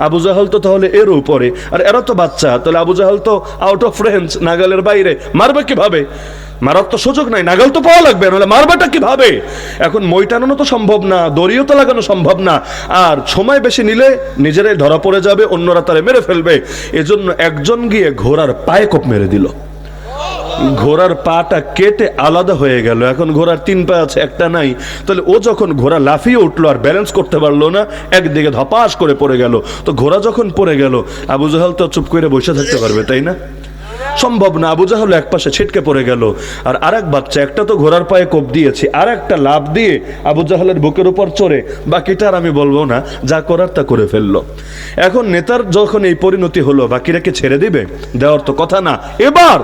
আবু জাহাল তো তাহলে এর উপরে, আর এরা তো বাচ্চা, তাহলে আবু জাহাল তো আউট অফ রেঞ্জ, নাগালের বাইরে, মারবে কিভাবে? মারার তো সুযোগ নাই, নাগাল তো পাওয়া লাগবে, নাহলে মারবাটা কিভাবে? এখন মই টানানো তো সম্ভব না, দড়িও তো লাগানো সম্ভব না, আর সময় বেশি নিলে নিজেরাই ধরা পড়ে যাবে, অন্যরা তারে মেরে ফেলবে। এজন্য একজন গিয়ে ঘোড়ার পায়ে কোপ মেরে দিল, ঘোড়ার পাটা কেটে আলাদা হয়ে গেল। এখন ঘোড়ার 3 পা আছে, একটা নাই। তাহলে ও যখন ঘোড়া লাফিয়ে উঠলো আর ব্যালেন্স করতে পারলো না, একদিকে ধপাস করে পড়ে গেল। তো ঘোড়া যখন পড়ে গেল, আবু জাহাল তো চুপ করে বসে থাকতে পারবে, তাই না? সম্ভব না। আবু জাহাল এক পাশে ছিটকে পড়ে গেল, আর আরেক বাচ্চা, একটা তো ঘোড়ার পায়ে কোপ দিয়েছে, আর একটা লাফ দিয়ে আবু জাহালের বুকের উপর চড়ে, বাকিটা আর আমি বলবো না, যা করার তা করে ফেললো। এখন নেতার যখন এই পরিণতি হলো, বাকিরা কি ছেড়ে দিবে? দেওয়ার তো কথা না। এবার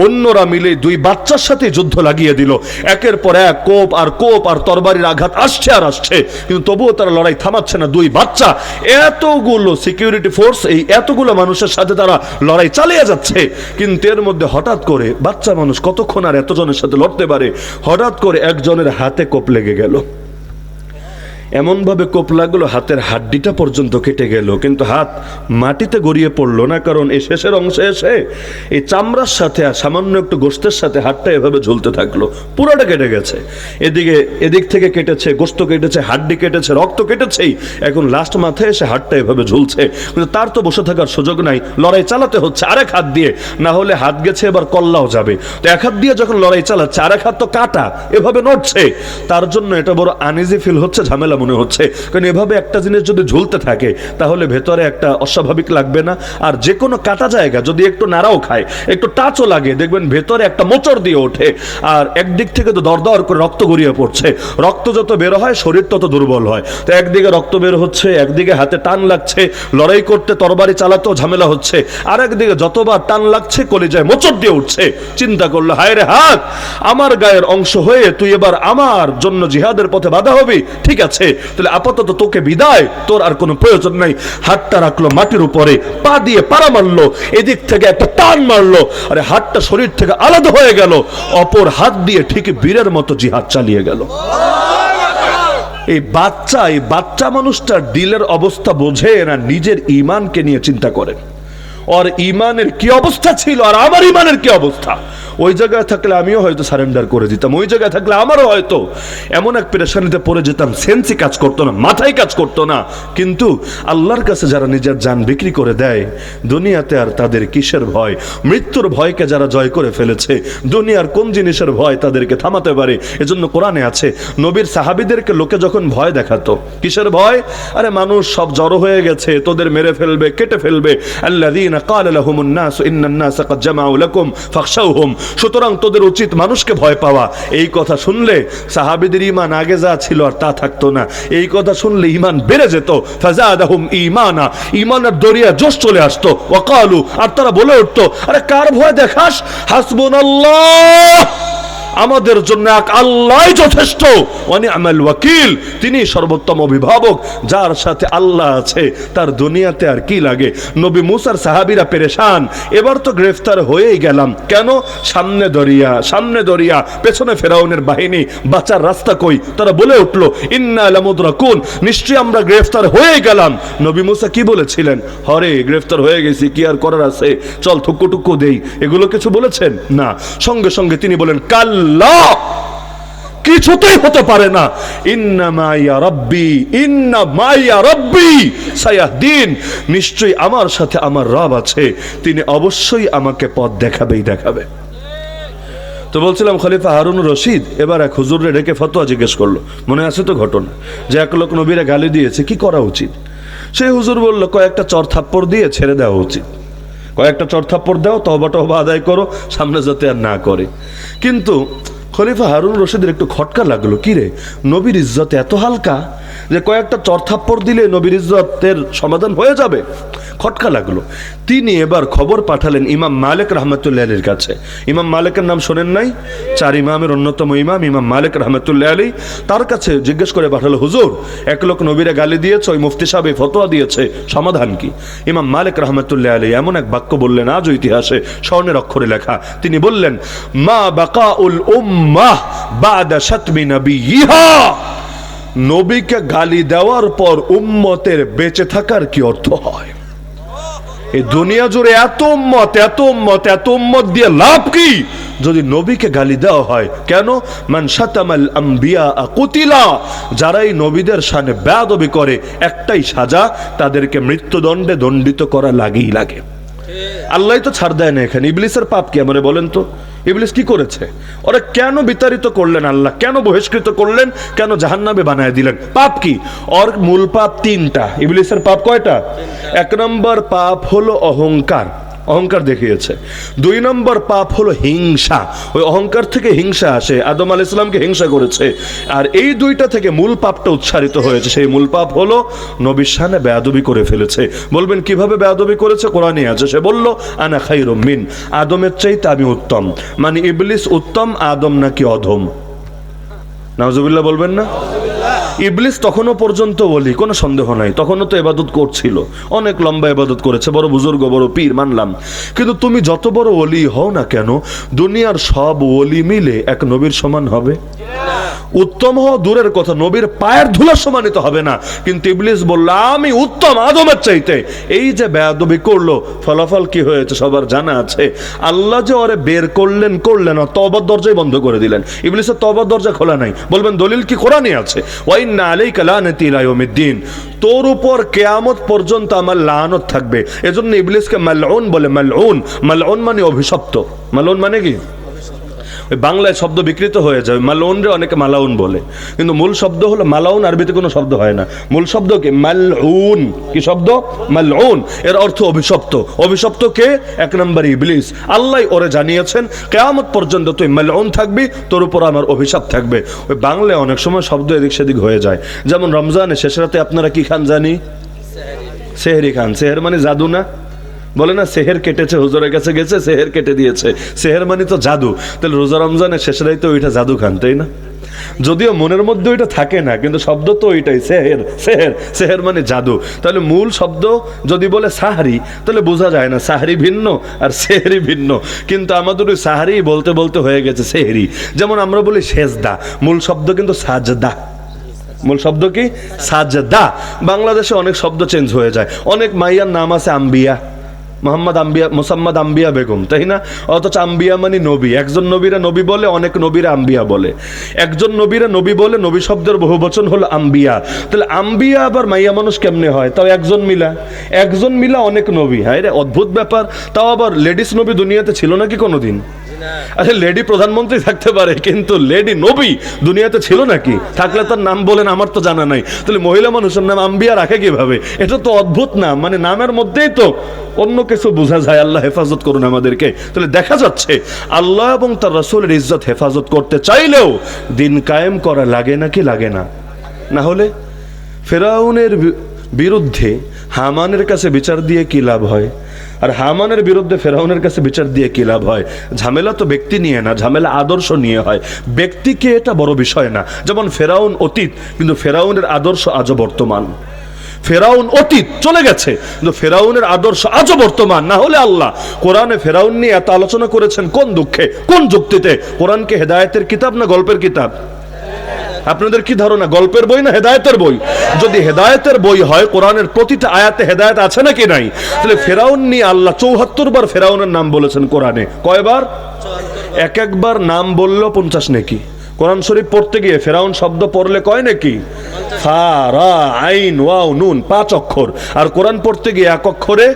অন্যরা মিলে 2 বাচ্চার সাথে যুদ্ধ লাগিয়ে দিল, একের পর এক কোপ আর তরবারির আঘাত আসছে আর আসছে, কিন্তু তবুও তারা লড়াই থামাচ্ছে না। 2 বাচ্চা, এতগুলো সিকিউরিটি ফোর্স, এই এতগুলো মানুষের সাথে তারা লড়াই চালিয়ে যাচ্ছে। কিন্তু এর মধ্যে হঠাৎ করে, বাচ্চা মানুষ কতক্ষণ আর এতজনের সাথে লড়তে পারে, হঠাৎ করে একজনের হাতে কোপ লেগে গেল। এমনভাবে কোপ লাগলো হাতের হাড্ডিটা পর্যন্ত কেটে গেল, কিন্তু হাত মাটিতে গড়িয়ে পড়লো না, কারণ এই শেষের অংশে এসে এই চামড়ার সাথে আর সামান্য একটু গোশতের সাথে হাতটা এভাবে ঝুলতে থাকলো, পুরোটা কেটে গেছে। এদিক থেকে কেটেছে, গোশত কেটেছে, হাড্ডি কেটেছে, রক্ত কেটেছেই, এখন লাস্ট মাথায় এসে হাতটা এভাবে ঝুলছে। কিন্তু তার তো বসে থাকার সুযোগ নাই, লড়াই চালাতে হচ্ছে আরেক হাত দিয়ে, না হলে হাত গেছে এবার কল্লাও যাবে। তো এক হাত দিয়ে যখন লড়াই চালাচ্ছে, আরেক হাত তো কাটা, এভাবে নড়ছে, তার জন্য এটা বড় আনইজি ফিল হচ্ছে, ঝামেলা মনে হচ্ছে। কারণ এভাবে একটা জিনিস যদি ঝুলতে থাকে, তাহলে ভেতরে একটা অস্বাভাবিক লাগবে না? আর যে কোনো কাটা জায়গা যদি একটু নাড়াও খায়, একটু টাচও লাগে, দেখবেন ভেতরে একটা মোচড় দিয়ে ওঠে, আর একদিক থেকে তো দরদর করে রক্ত গড়িয়ে পড়ছে। রক্ত যত বের হয়, শরীর তত দুর্বল হয়। তো একদিকে রক্ত বের হচ্ছে, একদিকে হাতে টান লাগছে, লড়াই করতে তরবারি চালাতেও ঝামেলা হচ্ছে, আর একদিকে যতবার টান লাগছে কলিজায় মোচড় দিয়ে উঠছে। চিন্তা করলো, হায় রে হাত, আমার গায়ের অংশ হয়ে তুই এবার আমার জন্য জিহাদের পথে বাধা হবি, ঠিক আছে, তাহলে আপাতত তোকে বিদায়, তোর আর কোনো প্রয়োজন নাই। হাতটা রাখলো মাটির উপরে, পা দিয়ে পাড়া মারলো, এদিক থেকে একটা টান মারলো, আরে হাতটা শরীর থেকে আলাদা হয়ে গেল, অপর হাত দিয়ে ঠিক বীরের মতো জিহাদ চালিয়ে গেল। এই বাচ্চা মানুষটার দিলের অবস্থা বোঝে না, নিজের ঈমানকে নিয়ে চিন্তা করেন, ওর ঈমানের কি অবস্থা ছিল আর আমার ঈমানের কি অবস্থা। ওই জায়গায় থাকলে আমিও হয়তো সারেন্ডার করে দিতাম, ওই জায়গায় থাকলে আমারও হয়তো এমন এক পেরেশানিতে পড়ে যেতাম, সেন্সই কাজ করতো না, মাথায় কাজ করতো না। কিন্তু আল্লাহর কাছে যারা নিজের জান বিক্রি করে দেয়, দুনিয়াতে আর তাদের কিসের ভয়? মৃত্যুর ভয়কে যারা জয় করে ফেলেছে, দুনিয়ার কোন জিনিসের ভয় তাদেরকে থামাতে পারে? এজন্য কোরআনে আছে, নবীর সাহাবীদেরকে লোকে যখন ভয় দেখাতো, কিসের ভয়? আরে মানুষ সব জড়ো হয়ে গেছে, তোদের মেরে ফেলবে, কেটে ফেলবে। আল্লাযীনা ক্বালা লাহুমুন নাস ইন্নান নাস ক্বাদ জামাউ লাকুম ফাখশাউহুম, সুতরাং তোদের উচিত মানুষকে ভয় পাওয়া। এই কথা শুনলে সাহাবীদের ঈমান আগে যা ছিল আর তা থাকতো না, এই কথা শুনলে ঈমান বেড়ে যেত। ফাযাদাহুম ঈমানা, ঈমানের দরিয়া জোশ চলে আসতো। ওয়া ক্বালু, আর তারা বলে উঠতো, আরে কার ভয় দেখাস? হাসবুনাল্লাহ, আমাদের জন্য এক আল্লাহই যথেষ্ট, ওয়া নি'মাল ওয়াকিল, তিনি সর্বোত্তম অভিভাবক। যার সাথে আল্লাহ আছে তার দুনিয়াতে আর কি লাগে? নবী মুসার সাহাবীরা পেরেশান, এবার তো গ্রেফতার হয়েই গেলাম, কেন? সামনে দরিয়া, পেছনে ফেরাউনের বাহিনী, বাঁচার রাস্তা কই? তারা বলে উঠলো, ইন্না লামুদরাকুন, নিশ্চয়ই আমরা গ্রেফতার হয়ে গেলাম। নবী মুসা কি বলেছিলেন? হরে গ্রেফতার হয়ে গেছি, কি আর করার আছে, চল থুকু দেই, এগুলো কিছু বলেছেন না। সঙ্গে সঙ্গে তিনি বলেন, কাল্লা, কিছুতেই হতে পারে না, ইন্না মাইয়া রব্বি সায়াহদিন, নিশ্চয়ই আমার সাথে আমার রব আছে, তিনি অবশ্যই আমাকে পথ দেখাবে। তো বলছিলাম, খলিফা হারুনুর রশিদ এবার এক হুজুরে ডেকে ফতোয়া জিজ্ঞেস করলো। মনে আছে তো ঘটনা, যে এক লোক নবীরা গালি দিয়েছে, কি করা উচিত? সেই হুজুর বলল, কয়েকটা চর থাপ্পড় দিয়ে ছেড়ে দেওয়া উচিত, কয়েকটা চর থাপ্পড় দাও, তওবা আদায় করো, সামনে যাতে আর না করে। কিন্তু খলিফা হারুন রশিদের একটু খটকা লাগলো, কি রে, নবীর ইজ্জত এত হালকা যে কয়েকটা চর থাপ্পড় দিলে নবীর ইজ্জতের সমাধান হয়ে যাবে? খটকা লাগলো। তিনি এবার খবর পাঠালেন ইমাম মালিক রাহমাতুল্লাহ আলাইহির কাছে। ইমাম মালিকের নাম শোনেন নাই? 4 ইমামের অন্যতম ইমাম মালিক রাহমাতুল্লাহ আলাইহি। তার কাছে জিজ্ঞেস করে পাঠালো, হুজুর, এক লোক নবীরে গালি দিয়েছে, ওই মুফতি সাহেব ফতোয়া দিয়েছে, সমাধান কি? ইমাম মালিক রাহমাতুল্লাহ আলাইহি এমন এক বাক্য বললেন, আজও ইতিহাসে স্বর্ণের অক্ষরে লেখা। তিনি বললেন, মা বাকাউল উম্মাহ বাদা শাতমি নবিয়্যিহা, নবীকে গালি দেওয়ার পর উম্মতের বেঁচে থাকার কি অর্থ হয়? এই দুনিয়া জুড়ে এত উম্মত দিয়ে লাভ কি যদি নবীকে গালি দেওয়া হয়? কেন? মান শাতামাল আম্বিয়া কুতিলা, যারা এই নবীদের শানে বেয়াদবি করে একটাই সাজা, তাদেরকে মৃত্যুদণ্ডে দণ্ডিত করা লাগেই লাগে। আল্লাহ তো ছাড় দেয় না এখানে। ইবলিসের পাপ কি আমারে বলেন তো? ইবলিস কি করেছে? ওরা কেন বিতাড়িত করলেন আল্লাহ? কেন বহিষ্কৃত করলেন? কেন জাহান্নামে বানায় দিলেন? পাপ কি? ওর মূল পাপ তিনটা। ইবলিসের পাপ কয়টা? এক নম্বর পাপ হলো অহংকার, অহংকার দেখিয়েছে। দুই নম্বর পাপ হলো হিংসা, ওই অহংকার থেকে হিংসা আসে, আদম আলাইহিস সালামকে হিংসা করেছে। আর এই দুইটা থেকে মূল পাপটা উচ্চারিত হয়েছে, সেই মূল পাপ হলো নবীর শানে বেয়াদবি করে ফেলেছে। বলবেন কিভাবে বেয়াদবি করেছে? কোরআনে আছে, সে বলল আনা খায়রুম মিন, আদমের চাইতে আমি উত্তম। মানে ইবলিস উত্তম, আদম নাকি অধম? নাউজুবিল্লাহ বলবেন না? ইবলিস তখনও পর্যন্ত ওলি, কোনো সন্দেহ নাই, তখনও তো ইবাদত করছিল, অনেক লম্বা ইবাদত করেছে, বড় বুজুর্গ, বড় পীর মানলাম। কিন্তু তুমি যত বড় ওলি হও না কেন, দুনিয়ার সব ওলি মিলে এক নবীর সমান হবে? উত্তম হওয়া দূরের কথা, নবীর পায়ের ধুলার সমানিত হবে না। কিন্তু ইবলিস বলল আমি উত্তম আদমের চাইতে। এই যে বেয়াদবি করলো, ফলাফল কি হয়েছে সবার জানা আছে। আল্লাহ যে ওরে বের করলেন না, তওবার দরজাই বন্ধ করে দিলেন। ইবলিসের তওবার দরজা খোলা নাই। বলবেন দলিল কি? কোরআনে আছে, ওয়াইন্না আলাইকা লানাতি ইলা ইয়াউমিদ্দিন, তোর উপর কিয়ামত পর্যন্ত আমার লানত থাকবে। এজন্য ইবলিসকে মালউন বলে। মালউন মানে অভিশপ্ত। মালউন মানে কি? বাংলায় শব্দ বিকৃত হয়ে যায়, মালাউন রে অনেকে মালাউন বলে, কিন্তু মূল শব্দ হলো মালাউন। আরবিতে কোনো শব্দ হয় না, মূল শব্দ কি? মালউন। কি শব্দ? মালউন। এর অর্থ অভিশপ্ত। অভিশপ্ত কে? এক নম্বর ইবলিস। আল্লাহ ওরে জানিয়েছেন কিয়ামত পর্যন্ত তুই মালউন থাকবি, তোর উপর আমার অভিশাপ থাকবে। ওই বাংলায় অনেক সময় শব্দ এদিক সেদিক হয়ে যায়। যেমন রমজানের শেষ রাতে আপনারা কি খান জানি? সেহরি খান। সেহের মানে জাদু না? বলে না সেহের কেটেছে, হুজুরের কাছে গেছে, সেহের কেটে দিয়েছে। সেহের মানে তো জাদু। তাহলে রোজা রমজানের শেষ রাতে ওইটা জাদু খান, তাই না? যদিও মনের মধ্যে ওইটা থাকে না, কিন্তু শব্দ তো ওইটাই, সেহের মানে জাদু। তাহলে মূল শব্দ যদি বলে সাহারি, তাহলে বোঝা যায় না সাহারি ভিন্ন আর সেহরি ভিন্ন। কিন্তু আমাদের ওই সাহারি বলতে বলতে হয়ে গেছে সেহরি। যেমন আমরা বলি সেজদা, মূল শব্দ কিন্তু সাজদা। মূল শব্দ কি? সাজদা। বাংলাদেশে অনেক শব্দ চেঞ্জ হয়ে যায়। অনেক মাইয়ার নাম আছে আম্বিয়া, মোসাম্মদ আম্বিয়া বেগম, তাই না? অথচ আম্বিয়া মানে নবী। একজন নবীরা নবী বলে, অনেক নবীরা আম্বিয়া বলে। একজন নবীরা নবী বলে, নবী শব্দের বহু বচন হলো আম্বিয়া। তাহলে আম্বিয়া আবার মাইয়া মানুষ কেমনে হয়? তাও একজন মিলা অনেক নবী। হ্যাঁ রে, অদ্ভুত ব্যাপার। তাও আবার লেডিস নবী দুনিয়াতে ছিল নাকি কোনোদিন? আরে লেডি প্রধানমন্ত্রী থাকতে পারে, কিন্তু লেডি নবী দুনিয়াতে ছিল নাকি? থাকলে তার নাম বলেন, আমার তো জানা নাই। তাহলে মহিলা মানুষের নাম আম্বিয়া রাখে কিভাবে? এটা তো অদ্ভুত নাম। মানে নামের মধ্যেই তো অন্য কিছু বোঝা যায়। আল্লাহ হেফাজত করুন আমাদেরকে। তাহলে দেখা যাচ্ছে আল্লাহ এবং তার রাসূলের ইজ্জত হেফাজত করতে চাইলেও দিন কায়েম করা লাগে নাকি লাগে না? না হলে ফেরাউনের বিরুদ্ধে হামানের কাছে বিচার দিয়ে কি লাভ হয়? আর হামানের বিরুদ্ধে ফেরাউনের কাছে বিচার দিয়ে কি লাভ হয়? ঝামেলা তো ব্যক্তি নিয়ে না, ঝামেলা আদর্শ নিয়ে হয়। ব্যক্তিকে এটা বড় বিষয় না। যেমন ফেরাউন অতীত, কিন্তু ফেরাউনের আদর্শ আজও বর্তমান। ফেরাউন অতীত চলে গেছে, কিন্তু ফেরাউনের আদর্শ আজও বর্তমান। না হলে আল্লাহ কোরআনে ফেরাউন নিয়ে এত আলোচনা করেছেন কোন দুঃখে, কোন যুক্তিতে? কোরআনকে হেদায়েতের কিতাব না গল্পের কিতাব? আপনাদের কি ধারণা, গল্পের বই না হেদায়েতের বই? যদি হেদায়েতের বই হয়, কোরআনের প্রতিটা আয়াতে হেদায়েত আছে নাকি নাই? তাহলে ফেরাউন নিয়ে আল্লাহ ৭৪ বার ফেরাউনের নাম বলেছেন কোরআনে। কয়বার? এক একবার নাম বললো 50 নেকি। কোরআন শরীফ পড়তে গিয়ে ফেরাউন শব্দ পড়লে কয় নাকি? ফা রা আইন ওয়াও নুন, 5 অক্ষর। আর কোরআন পড়তে গিয়ে এক অক্ষরে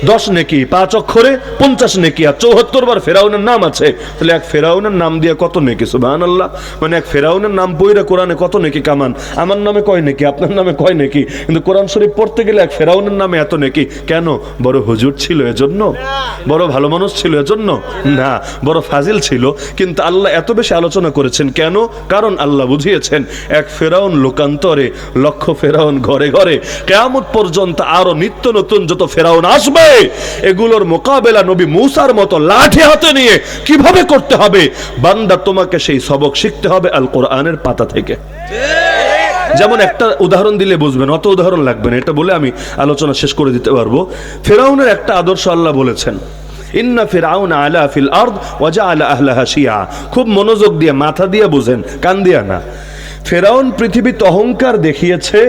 10 নেকি, 5 অক্ষরে 50 নেকি। আর ৭৪ বার ফেরাউনের নাম আছে। তাহলে এক ফেরাউনের নাম দিয়ে কত নেকি? সুবহানাল্লাহ। মানে এক ফেরাউনের নাম পড়ে কোরআনে কত নেকি কামান। আমার নামে কয় নেকি, আপনার নামে কয় নেকি, কিন্তু কোরআন শরীফ পড়তে গেলে এক ফেরাউনের নামে এত নেকি। কেন? বড় হুজুর ছিল এজন্য? বড় ভালো মানুষ ছিল এজন্য? না, বড় ফাজিল ছিল। কিন্তু আল্লাহ এত বেশি আলোচনা করেছেন কেন? কারণ আল্লাহ বুঝিয়েছেন এক ফেরাউন লোকান্তরে, লক্ষ ফেরাউন ঘরে ঘরে। কিয়ামত পর্যন্ত আরো নিত্য নতুন যত ফেরাউন আসবে, এগুলোর মোকাবেলা নবী মুসার মতো লাঠি হাতে নিয়ে কিভাবে করতে হবে, বান্দা তোমাকে সেই সবক শিখতে হবে আল কোরআনের পাতা থেকে। যেমন একটা উদাহরণ দিলে বুঝবেন, অত উদাহরণ লাগবে না, এটা বলে আমি আলোচনা শেষ করে দিতে পারবো। ফেরাউনের একটা আদর্শ আল্লাহ বলেছেন, ইন্না ফিরআউনা আলা ফিল আরদ ওয়া জাআলা আহলাহা শিয়া। খুব মনোযোগ দিয়ে, মাথা দিয়ে বুঝেন, কান দিয়া না। ফেরাউন পৃথিবীতে অহংকার দেখিয়েছে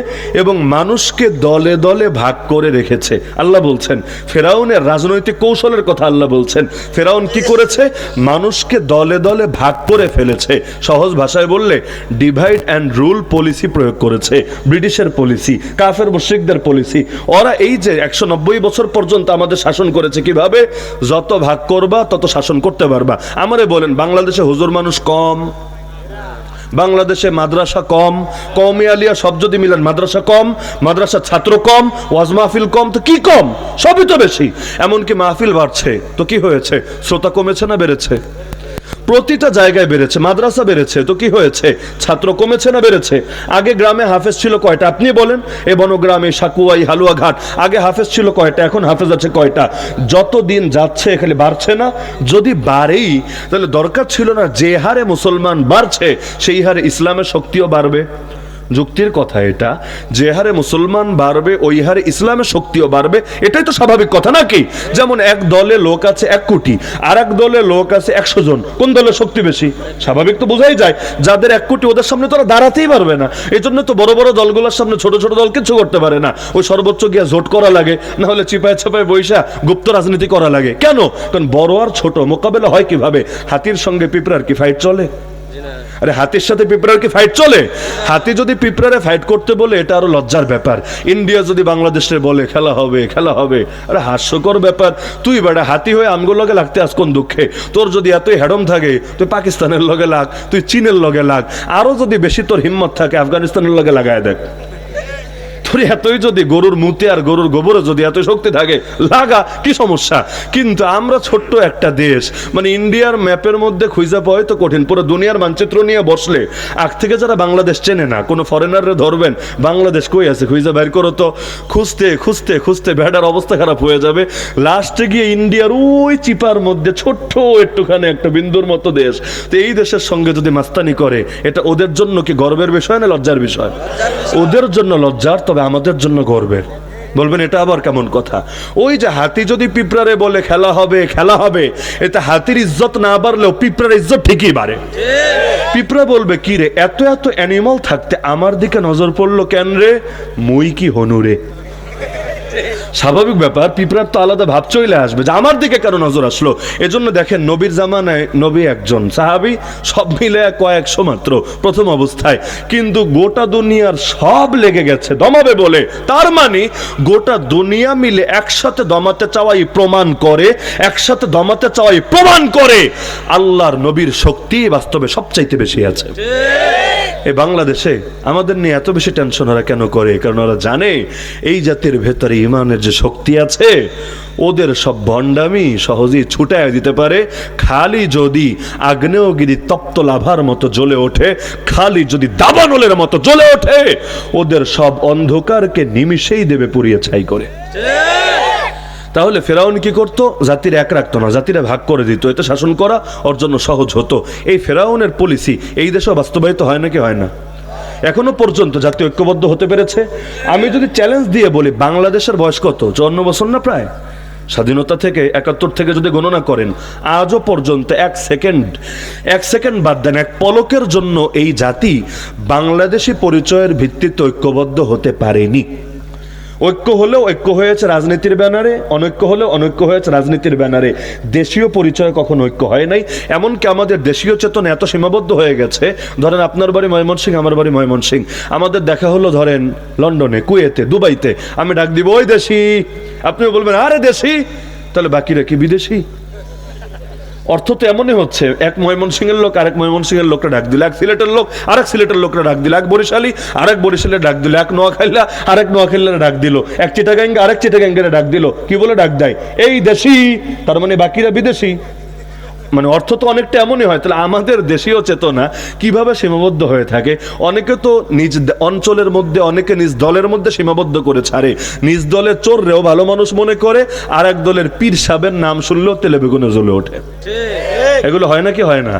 এবং মানুষকে দলে দলে ভাগ করে রেখেছে। আল্লাহ বলছেন ফেরাউনের রাজনৈতিক কৌশলের কথা আল্লাহ বলছেন। ফেরাউন কি করেছে? মানুষকে দলে দলে ভাগ করে ফেলেছে। সহজ ভাষায় বললে ডিভাইড অ্যান্ড রুল পলিসি প্রয়োগ করেছে। ব্রিটিশের পলিসি, কাফের মুশরিকদের পলিসি। ওরা এই যে 190 বছর পর্যন্ত আমাদের শাসন করেছে কিভাবে? যত ভাগ করবা তত শাসন করতে পারবা। আমারে বলেন বাংলাদেশে হুজুর মানুষ কম, বাংলাদেশে মাদ্রাসা কম, কওমি আলিয়া সব যদি মিলেন মাদ্রাসা কম, মাদ্রাসা ছাত্র কম, ওয়াজ মাহফিল কম, তো কি কম? সবই তো বেশি। এমনকি মাহফিল বাড়ছে তো কি হয়েছে? শ্রোতা কমেছে না বেড়েছে? প্রতিটা জায়গায় বেড়েছে। মাদ্রাসা বেড়েছে তো কি হয়েছে? ছাত্র কমেছে না বেড়েছে? আগে গ্রামে হাফেজ ছিল কয়টা আপনি বলেন? এ বনগ্রামে, সাকুয়াই, হালুয়াঘাট, আগে হাফেজ ছিল কয়টা? এখন হাফেজ আছে কয়টা? যত দিন যাচ্ছে খালি বাড়ছে না? যদি বাড়েই তাহলে দরকার ছিল না যে হারে মুসলমান বাড়ছে সেই হারে ইসলামের শক্তিও বাড়বে। যুক্তির কথা এটা, যে হারে মুসলমান বাড়বে ওই হারে ইসলামের শক্তিও বাড়বে, এটাই তো স্বাভাবিক কথা নাকি? যেমন এক দলে লোক আছে 1 কোটি, আর এক দলে লোক আছে 100 জন, কোন দলের শক্তি বেশি? স্বাভাবিক তো বোঝাই যায় যাদের 1 কোটি ওদের সামনে তো দাঁড়াতেই পারবে না। এই জন্য তো বড় বড় দলগুলোর সামনে ছোট ছোট দল কিছু করতে পারে না। ওই সর্বোচ্চ গিয়া জোট করা লাগে, না হলে চিপায় চাপায় বৈশা গুপ্ত রাজনীতি করা লাগে। কেন? কারণ বড় আর ছোট মোকাবেলা হয় কিভাবে? হাতির সঙ্গে পিঁপড়ার কি ফাইট চলে? আরে হাতির সাথে পিঁপড়ার কি ফাইট চলে? হাতি যদি পিঁপড়ারে ফাইট করতে বলে এটা আরো লজ্জার ব্যাপার। ইন্ডিয়া যদি বাংলাদেশে বলে খেলা হবে খেলা হবে, আরে হাস্যকর ব্যাপার। তুই বেটা হাতি হয়ে আমগুলো লগে লাগতে আস কোন দুঃখে? তোর যদি এতই হেডম থাকে তুই পাকিস্তানের লগে লাগ, তুই চীনের লগে লাগ, আরো যদি বেশি তোর হিম্মত থাকে আফগানিস্তানের লগে লাগায় দেখ। এতই যদি গরুর মুতে আর গরুর গোবরে যদি এত শক্তি থাকে লাগা, কি সমস্যা? কিন্তু আমরা ছোট্ট একটা দেশ, মানে ইন্ডিয়ার ম্যাপের মধ্যে খুঁজে পাওয়া তো কঠিন। পুরো দুনিয়ার মানচিত্র নিয়ে বসলে আগ থেকে যারা বাংলাদেশ চেনে না, কোনো ফরেনাররে ধরবেন বাংলাদেশ কই আছে খুঁজে বের করো তো, খুঁজতে খুঁজতে খুঁজতে ভেড়ার অবস্থা খারাপ হয়ে যাবে। লাস্টে গিয়ে ইন্ডিয়ার ওই চিপার মধ্যে ছোট্ট একটুখানি একটা বিন্দুর মতো দেশ। তো এই দেশের সঙ্গে যদি মাস্তানি করে, এটা ওদের জন্য কি গর্বের বিষয় না লজ্জার বিষয়? ওদের জন্য লজ্জার, তবে আমাদের জন্য গর্বের। বলবেন এটা আবার কেমন কথা? ওই যে হাতি যদি পিঁপড়ারে বলে খেলা হবে খেলা হবে, এতে হাতির ইজ্জত না বাড়লেও পিঁপড়ার ইজ্জত ঠিকই বাড়ে। পিঁপড়া বলবে কি রে, এত এত অ্যানিমাল থাকতে আমার দিকে নজর পড়লো কেন রে? মুই কি হনুরে? স্বাভাবিক ব্যাপার, পিঁপড়ার তো আলাদা ভাব চলে আসবে যে আমার দিকে কেন নজর আসলো। এজন্য দেখেন নবীর জামানায় নবী একজন, সাহাবী সব মিলে কয়েকশো মাত্র প্রথম অবস্থায়, কিন্তু গোটা দুনিয়ার সব লেগে গেছে দমাবে বলে। তার মানে গোটা দুনিয়া মিলে একসাথে দমাতে চাওয়াই প্রমাণ করে, একসাথে দমাতে চাওয়াই প্রমাণ করে আল্লাহর নবীর শক্তি বাস্তবে সবচাইতে বেশি আছে। এই বাংলাদেশে আমাদের নিয়ে এত বেশি টেনশন ওরা কেন করে? কারণ ওরা জানে এই জাতির ভেতরে ইমানের যে শক্তি আছে, ওদের সব ভণ্ডামি সহজেই ছুটায় দিতে পারে। খালি যদি আগ্নেয়গিরি তপ্ত লাভার মতো জ্বলে ওঠে, খালি যদি দাবানলের মতো জ্বলে ওঠে, ওদের সব অন্ধকারকে নিমিষেই দেবে পুড়িয়ে ছাই করে। তাহলে ফেরাউন কি করত? জাতির এক রাখতো না, জাতিরা ভাগ করে দিত, এতে শাসন করা ওর জন্য সহজ হতো। এই ফেরাউনের পলিসি এই দেশেও বাস্তবায়িত হয় নাকি হয় না? এখনো পর্যন্ত জাতি ঐক্যবদ্ধ হতে পেরেছে? আমি যদি চ্যালেঞ্জ দিয়ে বলি, বাংলাদেশের বয়স কত? 54 বছর না প্রায়? স্বাধীনতা থেকে 71 থেকে যদি গণনা করেন, আজও পর্যন্ত এক সেকেন্ড বাদ দেন, এক পলকের জন্য এই জাতি বাংলাদেশি পরিচয়ের ভিত্তিতে ঐক্যবদ্ধ হতে পারেনি। ঐক্য হলেও ঐক্য হয়েছে রাজনীতির ব্যানারে, অনৈক্য হলেও অনৈক্য হয়েছে রাজনীতির ব্যানারে। দেশীয় পরিচয় কখনো ঐক্য হয় নাই। এমনকি আমাদের দেশীয় চেতনা এত সীমাবদ্ধ হয়ে গেছে, ধরেন আপনার বাড়ি ময়মনসিংহ, আমার বাড়ি ময়মনসিংহ, আমাদের দেখা হলো ধরেন লন্ডনে, কুয়েতে, দুবাইতে, আমি ডাক দিব ওই দেশি, আপনিও বলবেন আরে দেশি, তাহলে বাকিরা কি বিদেশি? অর্থ তো এমনই হচ্ছে, এক ময়মনসিংহের লোক আরেক ময়মনসিংহের লোকটা ডাক দিল, এক সিলেটের লোক আরেক সিলেটের লোকটা ডাক দিল, এক বরিশালী আরেক বরিশালে ডাক দিল, এক নোয়াখাইলা আরেক নোয়াখাইলা ডাক দিল, এক চিটাগাঙ্গে আরেক চিটাগাঙ্গের ডাক দিল। কি বলে ডাক দেয়? এই দেশি, তার মানে বাকিরা বিদেশি। মানে অর্থ তো অনেকটা এমনই হয়। তাহলে আমাদের দেশীয় চেতনা কিভাবে সীমাবদ্ধ হয়ে থাকে? অনেকে তো নিজ অঞ্চলের মধ্যে, অনেকে নিজ দলের মধ্যে সীমাবদ্ধ করে ছাড়ে। নিজ দলের চোররেও ভালো মানুষ মনে করে, আর এক দলের পীর সাহেবের নাম শুনলেও তেলে বেগুনে জ্বলে ওঠে। এগুলো হয় নাকি হয় না?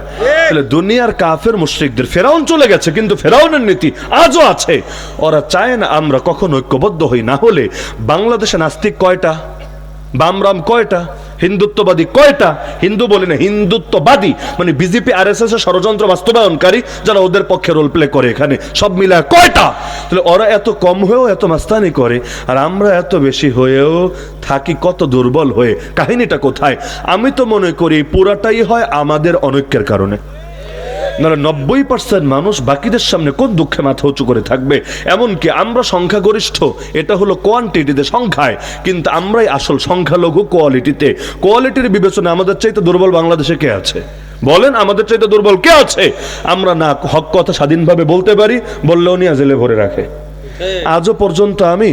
তাহলে দুনিয়ার কাফের মুশরিকদের ফেরাউন চলে গেছে, কিন্তু ফেরাউনের নীতি আজও আছে। ওরা চায় না আমরা কখনো ঐক্যবদ্ধ হই। না হলে বাংলাদেশে নাস্তিক কয়টা, বামরাম কয়টা, হিন্দুত্ববাদী কয়টা? হিন্দু বলি না, হিন্দুত্ববাদী মানে বিজেপি আরএসএস এর ষড়যন্ত্র বাস্তবায়নকারী যারা ওদের পক্ষে রোল প্লে করে, এখানে সব মিলে কয়টা? তাহলে ওরা এত কম হয়েও এত মাস্তানি করে, আর আমরা এত বেশি হয়েও থাকি কত দুর্বল হয়ে। কাহিনীটা কোথায়? আমি তো মনে করি পুরাটাই হয় আমাদের অনৈক্যের কারণে। নাহলে 90% মানুষ বাকিদের সামনে কোন দুঃখে মাথা উঁচু করে থাকবে? এমনকি আমরা সংখ্যাগরিষ্ঠ, এটা হলো কোয়ান্টিটিতে, সংখ্যায়, কিন্তু আমরাই আসল সংখ্যালঘু কোয়ালিটিতে। কোয়ালিটির বিবেচনা আমাদের চাইতে দুর্বল বাংলাদেশে কে আছে? বলেন, আমাদের চাইতে দুর্বল কে আছে? আমরা না হক কথা স্বাধীনভাবে বলতে পারি, বললেও নিয়ে জেলে ভরে রাখে। আজও পর্যন্ত আমি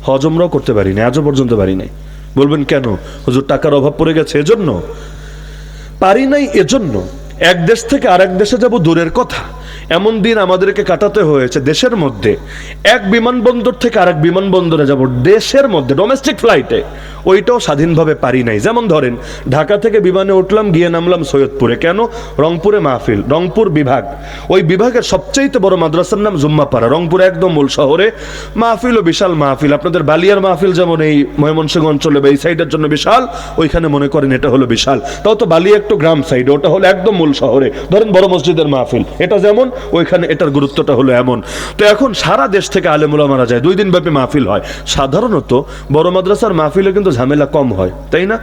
হজ উমরাও করতে পারি না, আজও পর্যন্ত পারি নাই। বলবেন কেন? হুজুর টাকার অভাব পড়ে গেছে এজন্য? পারি নাই এজন্য। এক দেশ থেকে আরেক দেশে যাব দূরের কথা, এমন দিন আমাদেরকে কাটাতে হয়েছে দেশের মধ্যে। এক বিমানবন্দর থেকে আরেক বিমানবন্দরে যাব দেশের মধ্যে, ডোমেস্টিক ফ্লাইটে, ওইটাও স্বাধীনভাবে পারি নাই। যেমন ধরেন, ঢাকা থেকে বিমানে উঠলাম, গিয়ে নামলাম সৈয়দপুরে। কেন? রংপুরে মাহফিল, রংপুর বিভাগ, ওই বিভাগের সবচেয়ে বড় মাদ্রাসার নাম জুম্মাপাড়া, রংপুরে একদম মূল শহরে। মাহফিল ও বিশাল মাহফিল। আপনাদের বালিয়ার মাহফিল যেমন এই ময়মনসিংহ অঞ্চলে বা এই সাইডের জন্য বিশাল, ওইখানে মনে করেন এটা হলো বিশাল। তাও তো বালিয়া একটু গ্রাম সাইডে, ওটা হলো একদম মূল শহরে। ধরেন বড় মসজিদের মাহফিল, এটা যেমন, ওইখানে এটার গুরুত্বটা হলো এমন। তো এখন সারা দেশ থেকে আলেম উলামারা যায়, 2 দিন ব্যাপী মাহফিল হয়। সাধারণত বড় মাদ্রাসার মাহফিলে কিন্তু ঝামেলা কম হয়, তাই না?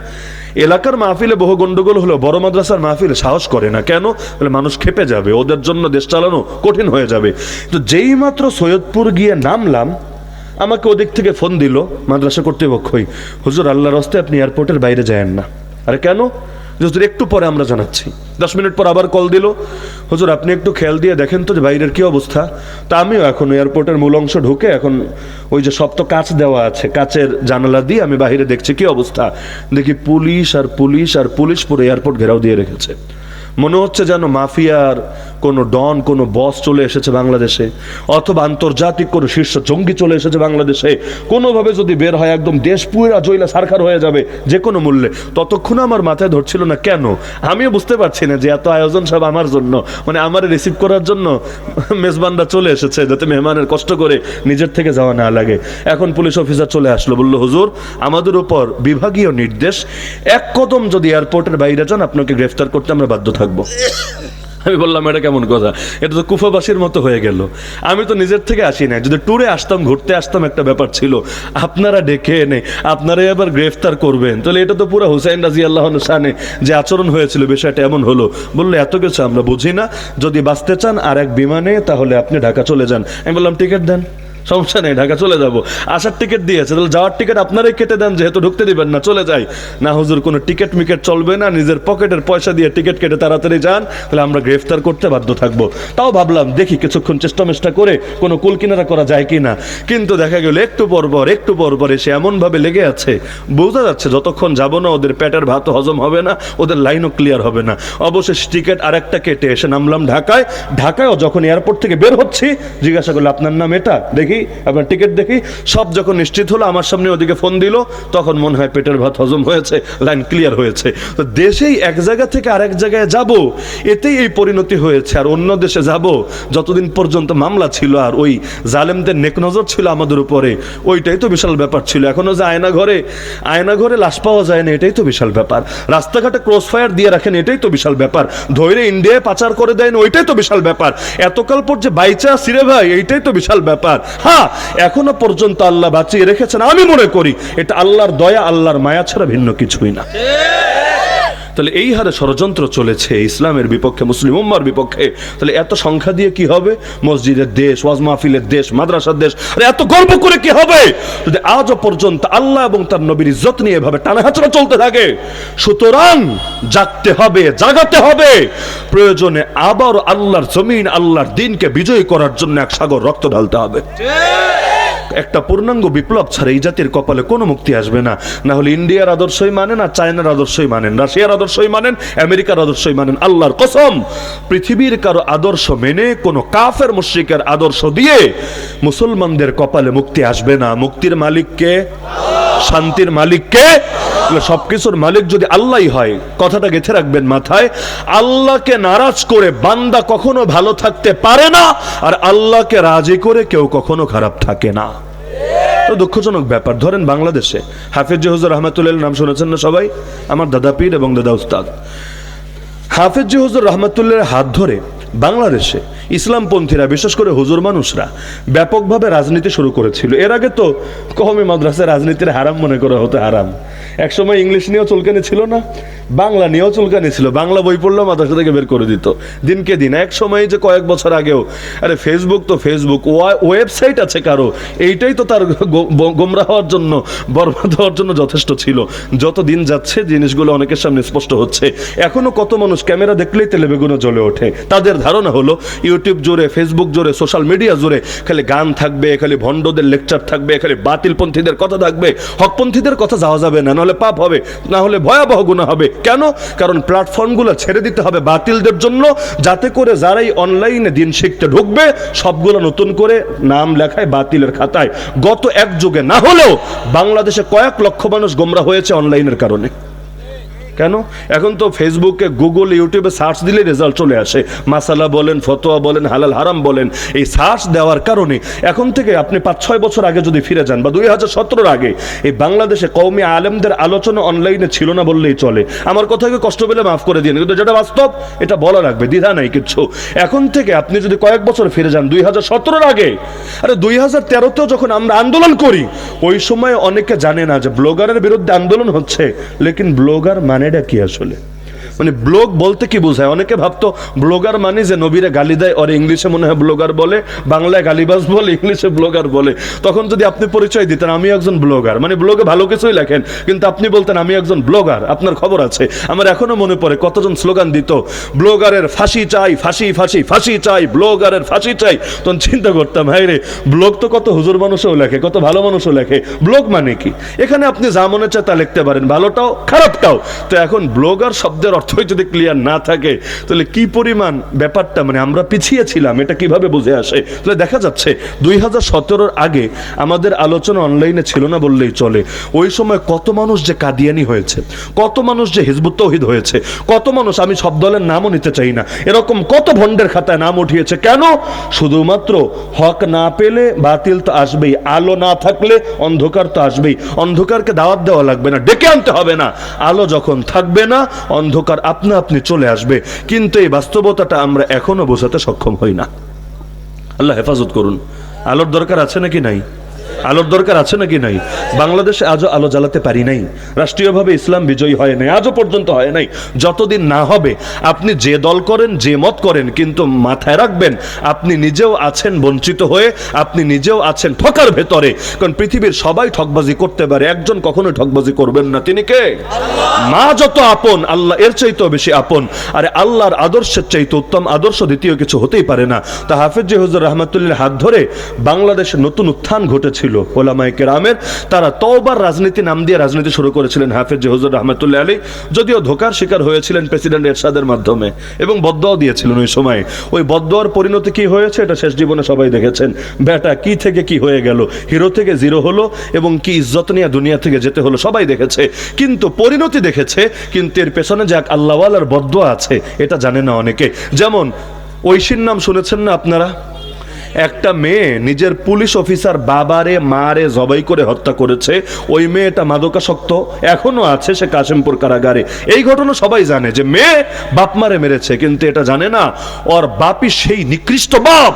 এলাকার মাহফিলে বহু গন্ডগোল হলো, বড় মাদ্রাসার মাহফিলে সাহস করে না। কেন? বলে মানুষ খেপে যাবে, ওদের জন্য দেশ চালানো কঠিন হয়ে যাবে। তো যেই মাত্র সৈয়দপুর গিয়ে নামলাম, আমাকে ওদিক থেকে ফোন দিল মাদ্রাসা কর্তৃপক্ষই, হুজুর আল্লাহর রাস্তে আপনি এয়ারপোর্টের বাইরে যায়েন না। আরে কেন? হুজুর একটু পরে আমরা জানাচ্ছি। 10 মিনিট পর আবার কল দিল, হুজুর আপনি একটু খেয়াল দিয়ে দেখেন তো যে বাইরের কি অবস্থা। তা আমিও এখন এয়ারপোর্টের মূল অংশ ঢুকে, এখন ওই যে সব তো কাঁচ দেওয়া আছে, কাঁচের জানালা দিয়ে আমি বাইরে দেখছি কি অবস্থা। দেখি পুলিশ আর পুলিশ আর পুলিশ পুরো এয়ারপোর্ট ঘেরাও দিয়ে রেখেছে। মনে হচ্ছে যেন মাফিয়ার কোনো ডন, কোনো বস চলে এসেছে বাংলাদেশে, অথবা আন্তর্জাতিক কোনো শীর্ষ জঙ্গি চলে এসেছে বাংলাদেশে। কোনোভাবে যদি বের হয় একদম দেশ পুরা জয়লা সারখার হয়ে যাবে যে কোনো মূল্যে। ততক্ষণ আমার মাথায় ধরছিল না কেন। আমিও বুঝতে পারছি না যে এত আয়োজন সব আমার জন্য, মানে আমার রিসিভ করার জন্য মেজবানরা চলে এসেছে, যাতে মেহমানের কষ্ট করে নিজের থেকে যাওয়া না লাগে। এখন পুলিশ অফিসার চলে আসলো, বলল হুজুর আমাদের উপর বিভাগীয় নির্দেশ, এক কদম যদি এয়ারপোর্টের বাইরে যান আপনাকে গ্রেফতার করতে আমরা বাধ্য থাকবো। আমি বললাম এটা কেমন কথা? এটা তো কুফাবাসীর মতো হয়ে গেল। আমি তো নিজের থেকে আসি না, যদি ট্যুরে আসতাম, ঘুরতে আসতাম, একটা ব্যাপার ছিল। আপনারা ডেকে এনে আপনারাই আবার গ্রেফতার করবেন, তাহলে এটা তো পুরো হুসাইন রাদিয়াল্লাহু আনহু শানে যে আচরণ হয়েছিল, বিষয়টা এমন হলো। বললো এত কিছু আমরা বুঝি না, যদি বাঁচতে চান আর এক বিমানে তাহলে আপনি ঢাকা চলে যান। আমি বললাম টিকিট দেন, সমস্যা নেই, ঢাকা চলে যাব। আসার টিকিট দিয়েছে, তাহলে যাওয়ার টিকিট আপনারাই কেটে দেন, যেহেতু ঢুকতে দিবেন না, চলে যাই। না হুজুর কোনো টিকিট মিকেট চলবে না, নিজের পকেটের পয়সা দিয়ে টিকিট কেটে তাড়াতাড়ি যান, তাহলে আমরা গ্রেফতার করতে বাধ্য থাকবো। তাও ভাবলাম দেখি কিছুক্ষণ চেষ্টা করে কোনো কুল কিনারা করা যায় কি না। কিন্তু দেখা গেল একটু পর পর এসে এমনভাবে লেগে আছে, বোঝা যাচ্ছে যতক্ষণ যাব না ওদের পেটের ভাত হজম হবে না, ওদের লাইনও ক্লিয়ার হবে না। অবশেষ টিকিট আরেকটা কেটে এসে নামলাম ঢাকায়। ঢাকায়ও যখন এয়ারপোর্ট থেকে বের হচ্ছি, জিজ্ঞাসা করলো আপনার নাম এটা, দেখি আপনার টিকিট দেখি। সব যখন নিশ্চিত হলো, আমার সামনে ওদিকে ফোন দিল, তখন মনে হয় পেটের ভাত হজম হয়েছে, লাইন ক্লিয়ার হয়েছে। তো দেশেই এক জায়গা থেকে আরেক জায়গায় যাব, এতেই এই পরিণতি হয়েছে। আর অন্য দেশে যাব, যতদিন পর্যন্ত মামলা ছিল আর ওই জালেমদের নেক নজর ছিল আমাদের উপরে, ওইটাই তো বিশাল ব্যাপার ছিল। এখনো যে আয়না ঘরে লাশ পাওয়া যায় না, এটাই তো বিশাল ব্যাপার। রাস্তাঘাটে ক্রস ফায়ার দিয়ে রাখেন, এটাই তো বিশাল ব্যাপার। ধৈর্য ইন্ডিয়ায় পাচার করে দেন, ওইটাই তো বিশাল ব্যাপার। এতকাল পর যে বাইচা সিরে ভাই, এইটাই তো বিশাল ব্যাপার। হ্যাঁ, এখনো পর্যন্ত আল্লাহ বাঁচিয়ে রেখেছেন, আমি মনে করি এটা আল্লাহর দয়া, আল্লাহর মায়া ছাড়া ভিন্ন কিছুই না। তাহলে এই হারে ষড়যন্ত্র চলেছে ইসলামের বিপক্ষে, মুসলিম উম্মার বিপক্ষে। তাহলে এত সংখ্যা দিয়ে কি হবে? মসজিদের দেশ, ওয়াজ মাহফিলের দেশ, মাদ্রাসার দেশ, আরে এত গর্ব করে কি হবে যদি আজও পর্যন্ত আল্লাহ এবং তার নবীর ইজ্জত নিয়ে এভাবে টানাহাচড়া চলতে থাকে? সুতরাং জাগতে হবে, জাগাতে হবে। প্রয়োজনে আবার আল্লাহর জমিন, আল্লাহর দ্বীনকে বিজয়ী করার জন্য এক সাগর রক্ত ঢালতে হবে। একটা পূর্ণাঙ্গ বিপ্লব ছাড়া এই জাতির কপালে কোনো মুক্তি আসবে না। না হলে ইন্ডিয়ার আদর্শই মানেন, আর চায়নার আদর্শই মানেন, রাশিয়ার আদর্শই মানেন, আমেরিকার আদর্শই মানেন, আল্লাহর কসম পৃথিবীর কারো আদর্শ মেনে, কোনো কাফের মুশরিকের আদর্শ দিয়ে মুসলমানদের কপালে মুক্তি আসবে না। মুক্তির মালিককে, শান্তির মালিককে, সবকিছুর মালিক যদি আল্লাহই হয়, কথাটা গেঁথে রাখবেন মাথায়। আল্লাহকে নারাজ করে বান্দা কখনো ভালো থাকতে পারে না, আর আল্লাহকে রাজি করে কেউ কখনো খারাপ থাকে না। দুঃখজনক ব্যাপার। ধরেন বাংলাদেশে হাফেজ হুজুর রহমাতুল্লাহ নাম শুনেছেন না সবাই? আমার দাদা পীর এবং দাদা উস্তাদ হাফেজ হুজুর রহমাতুল্লাহর হাত ধরে বাংলাদেশে ইসলামপন্থীরা, বিশেষ করে হুজুর মানুষরা ব্যাপকভাবে রাজনীতি শুরু করেছিল। এর আগে তো কওমি মাদ্রাসায় রাজনীতির হারাম মনে করা হতো, হারাম। একসময় ইংলিশ নিয়েও চুলকানি ছিল না, বাংলা নিয়েও চুলকানি ছিল। বাংলা বই পড়লেও মাদ্রাসা থেকে বের করে দিত দিনকে দিন। এক সময় যে কয়েক বছর আগেও, আরে ফেসবুক তো ফেসবুক, ওয়েবসাইট আছে কারো, এইটাই তো তার গোমরা হওয়ার জন্য, বরবাদ হওয়ার জন্য যথেষ্ট ছিল। যত দিন যাচ্ছে জিনিসগুলো অনেকের সামনে স্পষ্ট হচ্ছে। এখনো কত মানুষ ক্যামেরা দেখলেই তেলে বেগুনে জ্বলে ওঠে। তাদের ধারণা হলো ইউটিউব জুড়ে, ফেসবুক জুড়ে, সোশ্যাল মিডিয়া জুড়ে খালি গান থাকবে, খালি ভণ্ডদের লেকচার থাকবে, খালি বাতিলপন্থীদের কথা থাকবে, হকপন্থীদের কথা যাওয়া যাবে না, নাহলে পাপ হবে, না হলে ভয়াবহ গুনাহ হবে। কেন? কারণ প্ল্যাটফর্মগুলো ছেড়ে দিতে হবে বাতিলদের জন্য, যাতে করে যারাই অনলাইনে দিন শিখতে ঢুকবে সবগুলো নতুন করে নাম লেখায় বাতিলের খাতায়। গত এক যুগে না হলেও বাংলাদেশে কয়েক লক্ষ মানুষ গোমরা হয়েছে অনলাইনের কারণে। কেন? এখন তো ফেসবুকে, গুগল, ইউটিউবে সার্চ দিলে রেজাল্ট চলে আসে। মাসালা বলেন, ফতোয়া বলেন, হালাল হারাম বলেন। এই সার্চ দেওয়ার কারণে এখন থেকে আপনি 5-6 বছর আগে যদি ফিরে যান, বা 2017 আগে, এই বাংলাদেশে কওমি আলেমদের আলোচনা অনলাইনে ছিল না বললেই চলে। আমার কথাকে কষ্ট পেলে মাফ করে দিন, কিন্তু যেটা বাস্তব এটা বলা লাগবে, দ্বিধা নাই কিচ্ছু। এখন থেকে আপনি যদি কয়েক বছর ফিরে যান 2017 আগে, আরে 2013তেও যখন আমরা আন্দোলন করি, ওই সময় অনেকে জানে না যে ব্লগারের বিরুদ্ধে আন্দোলন হচ্ছে। লেকিন ব্লগার মানে এটা কি আসলে? মানে ব্লগ বলতে কি বোঝায়? অনেকে ভাবতো ব্লগার মানে যে নবীরে গালি দেয়, আর ইংলিশে মনে হয় ব্লগার বলে, বাংলায় গালিবাজ বলে, ইংলিশে ব্লগার বলে। তখন যদি আপনি পরিচয় দিতেন আমি একজন ব্লগার, মানে ব্লগে ভালো কিছুই লেখেন, কিন্তু আপনি বলতেন আমি একজন ব্লগার, আপনার খবর আছে। আমার এখনো মনে পড়ে কতজন স্লোগান দিত, ব্লগারের ফাঁসি চাই, ফাঁসি ফাঁসি ফাঁসি চাই, ব্লগারের ফাঁসি চাই। তখন চিন্তা করতাম, হাই রে, ব্লগ তো কত হুজুর মানুষও লেখে, কত ভালো মানুষও লেখে। ব্লগ মানে কি? এখানে আপনি যা মনে চায় তা লিখতে পারেন, ভালোটাও খারাপটাও। তো এখন ব্লগার শব্দের যদি ক্লিয়ার না থাকে, তাহলে কি পরিমাণ ব্যাপারটা, মানে আমরা পিছিয়ে ছিলাম, এটা কিভাবে বুঝে আসে? তাহলে দেখা যাচ্ছে 2017 আগে আমাদের আলোচনা অনলাইনে ছিল না বললেই চলে। ওই সময় কত মানুষ যে কাদিয়ানি হয়েছে, কত মানুষ যে হিজবুত তাওহীদ হয়েছে, কত মানুষ, আমি সব দলের নামও নিতে চাই না, এরকম কত ভণ্ডের খাতায় নাম উঠিয়েছে। কেন? শুধুমাত্র হক না পেলে বাতিল তো আসবেই, আলো না থাকলে অন্ধকার তো আসবেই। অন্ধকারকে দাওয়াত দেওয়া লাগবে না, ডেকে আনতে হবে না। আলো যখন থাকবে না, অন্ধকার আপনা আপনি চলে আসবে। কিন্তু এই বাস্তবতাটা আমরা এখনো বোঝাতে সক্ষম হই না। আল্লাহ হেফাজত করুন। আলোর দরকার আছে নাকি নাই? আলোর দরকার আছে নাকি নাই? বাংলাদেশে আজও আলো জ্বালাতে পারি নাই। রাষ্ট্রীয়ভাবে ইসলাম বিজয়ী হয় নাই, আজও পর্যন্ত হয় নাই। যতদিন না হবে, আপনি যে দল করেন, যে মত করেন, কিন্তু মাথায় রাখবেন আপনি নিজেও আছেন বঞ্চিত হয়ে, আপনি নিজেও আছেন ঠকার ভেতরে। কারণ পৃথিবীর সবাই ঠকবাজি করতে পারে, একজন কখনোই ঠকবাজি করবেন না। তিনি কে? মা যত আপন, আল্লাহ এর চাইতেও বেশি আপন। আরে আল্লাহর আদর্শের চাইতে উত্তম আদর্শ দ্বিতীয় কিছু হতেই পারে না। তা হাফেজ হুজুর রহমাতুল্লাহর হাত ধরে বাংলাদেশে নতুন উত্থান ঘটেছিল ওলামায়ে কেরামের। তারা তওবার রাজনীতি নাম দিয়ে রাজনীতি শুরু করেছিলেন হাফেজ হুজুর রহমাতুল্লাহ আলাইহি। যদিও ধোকার শিকার হয়েছিলেন প্রেসিডেন্ট এরশাদের মাধ্যমে, এবং বদদোয়া দিয়েছিলেন ওই সময়। ওই বদদোয়ার পরিণতি কি হয়েছে এটা শেষ জীবনে সবাই দেখেছেন। বেটা কি থেকে কি হয়ে গেল, হিরো থেকে জিরো হলো, এবং কি ইজ্জত নিয়ে দুনিয়া থেকে যেতে হলো সবাই দেখেছে। কিন্তু পরিণতি দেখেছে, কিন্তু এর পেছনে যে এক আল্লাহওয়ালার বদদোয়া আছে এটা জানে না অনেকে। যেমন ঐশীর নাম শুনেছেন না আপনারা? একটা মেয়ে নিজের পুলিশ অফিসার বাবারে মারে জবাই করে হত্যা করেছে। ওই মেয়েটা মাদকাসক্ত, এখনো আছে, সে কাশিমপুর কারাগারে। এই ঘটনা সবাই জানে যে মেয়ে বাপ মারে মেরেছে, কিন্তু এটা জানে না ওর বাপই সেই নিকৃষ্ট বাপ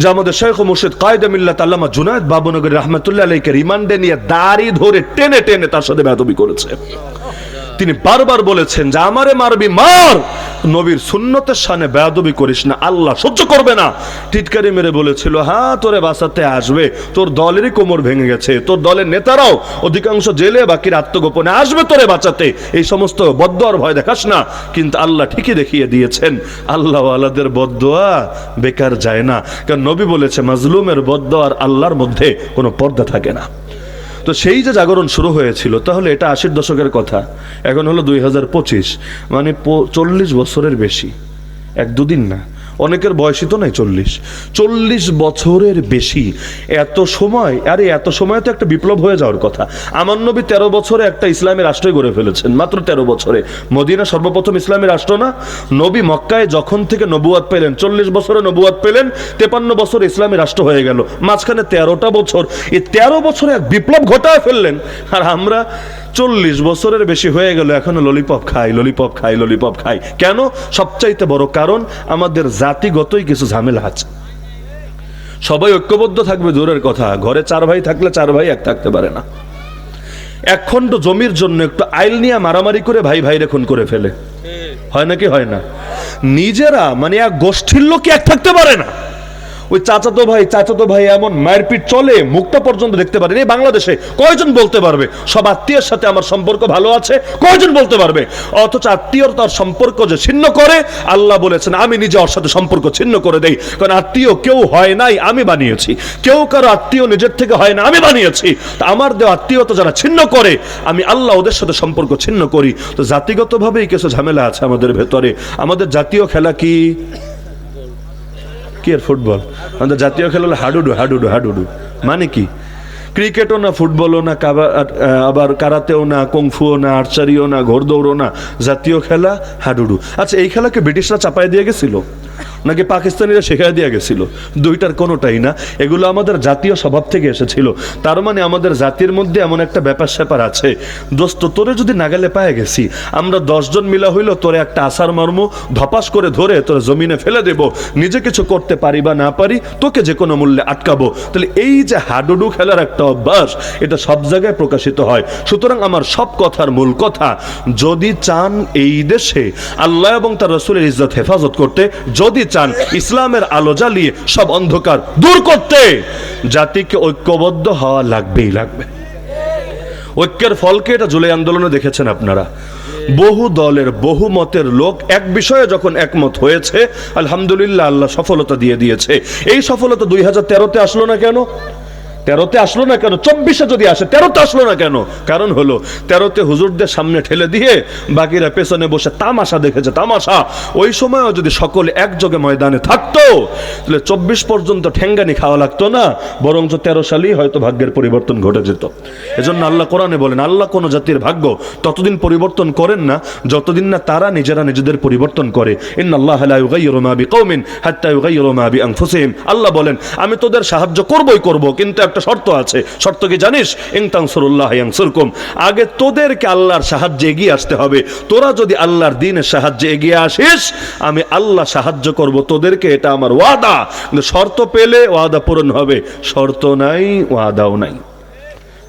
যে আমাদের শেখ ও মুর্শিদ কায়েদে মিল্লাত আল্লামা জুনায়েদ বাবুনগরী রহমাতুল্লাহ আলাইহিকে রিমান্ডে নিয়ে দাড়ি ধরে টেনে টেনে তার সাথে বেয়াদবি করেছে। তিনি বারবার বলেছেন যে আমারে মারবি মার, নবীর সুন্নতের শানে বেয়াদবি করিস না, আল্লাহ সহ্য করবে না। টিটকারি মেরে বলেছিল, হ্যাঁ তোরে বাঁচাতে আসবে, তোর দলেরই কোমর ভেঙে গেছে, তোর দলের নেতারাও অধিকাংশ জেলে, বাকির আত্মগোপনে আসবে তোরে বাঁচাতে, এই সমস্ত বদদোয়ার ভয় দেখাস না। কিন্তু আল্লাহ ঠিকই দেখিয়ে দিয়েছেন, আল্লাহ আল্লাহদের বদদোয়া বেকার যায় না। কারণ নবী বলেছে মাজলুমের বদদোয়ার আল্লাহর মধ্যে কোনো পর্দা থাকে না। তো সেই যে জাগরণ শুরু হয়েছিল, তাহলে এটা 80-র দশকের কথা, এখন হলো 2025, মানে 40 বছরের বেশি, এক দুদিন না। অনেকের বয়সই তো নাই 40 বছরের বেশি। এত সময়, আরে এত সময় তো একটা বিপ্লব হয়ে যাওয়ার কথা। আমার নবী 13 বছরে একটা ইসলামী রাষ্ট্রই গড়ে ফেলেছেন, মাত্র 13 বছরে। মদিনা সর্বপ্রথম ইসলামী রাষ্ট্র না? নবী মক্কায় যখন থেকে নবুয়াত পেলেন, 40 বছরে নবুয়াত পেলেন, 53 বছর ইসলামী রাষ্ট্র হয়ে গেল, মাঝখানে 13টা বছর। এই 13 বছরে এক বিপ্লব ঘটায় ফেললেন। আর আমরা 40 বছরের বেশি হয়ে গেল, এখনো ললিপপ খাই, ললিপপ খাই, ললিপপ খাই। কেন? সবচাইতে বড় কারণ আমাদের জাতিগতই কিছু ঝামেলা আছে। সবাই ঐক্যবদ্ধ থাকবে দূরের কথা, ঘরে 4 ভাই থাকলে 4 ভাই এক থাকতে পারে না। এক খণ্ড জমির জন্য একটু আইল নিয়ে মারামারি করে ভাই ভাইরে খুন করে ফেলে, হয় নাকি হয় না? নিজেরা মানে এক গোষ্ঠীর লোক এক থাকতে পারে না। ওই চাচাতো ভাই এমন মারপিট চলে, মুখটা পর্যন্ত দেখতে পারেন। এই বাংলাদেশে কয়জন বলতে পারবে সব আত্মীয়ের সাথে আমার সম্পর্ক ভালো আছে? কয়জন বলতে পারবে? অথচ আত্মীয়র তার সম্পর্ক যে ছিন্ন করে, আল্লাহ বলেছেন আমি নিজে ওর সাথে সম্পর্ক ছিন্ন করে দেই। কারণ আত্মীয় কেউ হয় নাই, আমি বানিয়েছি। কেউ কারো আত্মীয় নিজের থেকে হয় না, আমি বানিয়েছি। তা আমার দেওয়া আত্মীয়তা যারা ছিন্ন করে, আমি আল্লাহ ওদের সাথে সম্পর্ক ছিন্ন করি। তো জাতিগতভাবেই কিছু ঝামেলা আছে আমাদের ভেতরে। আমাদের জাতীয় খেলা কি? কি আর ফুটবল? আমাদের জাতীয় খেলা হলো হাডুডু। হাডুডু হাডুডু মানে কি? ক্রিকেটও না, ফুটবলও না, আবার কারাতেও না, কুংফুও না, আর্চারিও না, ঘোড়দৌড়ও না, জাতীয় খেলা হাডুডু। আচ্ছা, এই খেলাকে ব্রিটিশরা চাপাই দিয়ে গেছিল নাকি পাকিস্তানিরা শেখায় দিয়ে গেছিল? দুইটার কোনোটাই না। এগুলো আমাদের জাতীয় স্বভাব থেকে এসেছিল। তার মানে আমাদের জাতির মধ্যে এমন একটা ব্যাপার স্যাপার আছে, দোস্ত তোরে যদি নাগালে পায়ে গেছি, আমরা 10 জন মিলা হইলো তোরে একটা আসার মর্ম ধপাস করে ধরে তোরে জমিনে ফেলে দেব, নিজে কিছু করতে পারি বা না পারি তোকে যে কোনো মূল্যে আটকাবো। তাহলে এই যে হাডুডু খেলার একটা অভ্যাস, এটা সব জায়গায় প্রকাশিত হয়। সুতরাং আমার সব কথার মূল কথা, যদি চান এই দেশে আল্লাহ এবং তার রাসূলের ইজ্জত হেফাজত করতে, যদি চান ইসলামের আলো জ্বালিয়ে সব অন্ধকার দূর করতে, জাতিকে ঐক্যবদ্ধ হওয়া লাগবেই লাগবে। ঐক্যের ফলকে এটা জুলাই আন্দোলনে দেখেছেন আপনারা। বহু দলের বহু মতের লোক এক বিষয়ে যখন একমত হয়েছে, আলহামদুলিল্লাহ আল্লাহ সফলতা দিয়ে দিয়েছে। এই সফলতা 2013-তে আসলো না কেন? 13-তে আসলো না কেন? 24-এ যদি আসে, 13-তে আসলো না কেন? কারণ হলো 13-তে হুজুরদের সামনে ঠেলে দিয়ে বাকিরা পেছনে বসে তামাশা দেখেছে, তামাশা। ওই সময়ও যদি সকলে একযোগে ময়দানে থাকতো, তাহলে 24 পর্যন্ত ঠেঙ্গানি খাওয়া লাগতো না, বরঞ্চ 13 সালেই হয়তো ভাগ্যের পরিবর্তন ঘটে যেত। এজন্য আল্লাহ কোরআনে বলেন, আল্লাহ কোন জাতির ভাগ্য ততদিন পরিবর্তন করেন না যতদিন না তারা নিজেরা নিজেদের পরিবর্তন করে। ইন্নাল্লাহা লা ইউগাইয়িরু মা বিকওমিন হাত্তা ইউগাইয়িরু মা বিআনফুসিহিম। আল্লাহ বলেন, আমি তোদের সাহায্য করবই করব, কিন্তু একটা শর্ত আছে। শর্ত কি জানিস? ইন তানসুরুল্লাহ ইয়ানসুরকুম। আগে তোদেরকে আল্লাহর সাহায্যে এগিয়ে আসতে হবে। তোরা যদি আল্লাহর দ্বীনের সাহায্যে এগিয়ে আসিস, আমি আল্লাহ সাহায্য করব তোদেরকে, এটা আমার ওয়াদা। কিন্তু শর্ত পেলে ওয়াদা পূরণ হবে, শর্ত নাই ওয়াদাও নাই।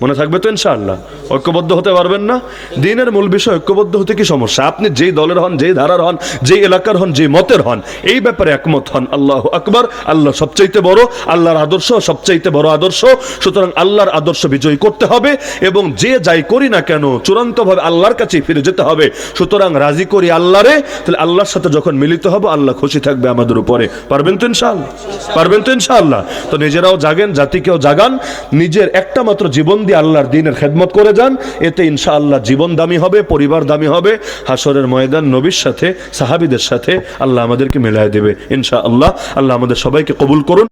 মনে থাকবে তো ইনশাআল্লাহ? ঐক্যবদ্ধ হতে পারবেন না? দ্বীনের মূল বিষয় ঐক্যবদ্ধ হতে কি সমস্যা? আপনি যেই দলের হন, যেই ধারার হন, যেই এলাকার হন, যেই মতের হন, এই ব্যাপারে একমত হন। আল্লাহু আকবার। আল্লাহ সবচাইতে বড়, আল্লাহর আদর্শ সবচাইতে বড় আদর্শ। সুতরাং আল্লাহর আদর্শ বিজয়ী করতে হবে, এবং যে যাই করি না কেন চূড়ান্তভাবে আল্লাহর কাছেই ফিরে যেতে হবে। সুতরাং রাজি করি আল্লাহরে, তাহলে আল্লাহর সাথে যখন মিলিত হব, আল্লাহ খুশি থাকবে আমাদের উপরে। পারবেন তো ইনশাআল্লাহ? পারবেন তো ইনশাআল্লাহ? তো নিজেরাও জাগেন, জাতিকেও জাগান, নিজের একটা মাত্র জীবন দিয়ে আল্লাহর দ্বীনের খেদমত করে যান। এতে ইনশাআল্লাহ জীবন দামি হবে, পরিবার দামি হবে, হাসরের ময়দান নবীর সাথে, সাহাবীদের সাথে আল্লাহ আমাদেরকে মিলায় দেবে ইনশাআল্লাহ। আল্লাহ আমাদের সবাইকে কবুল করুন।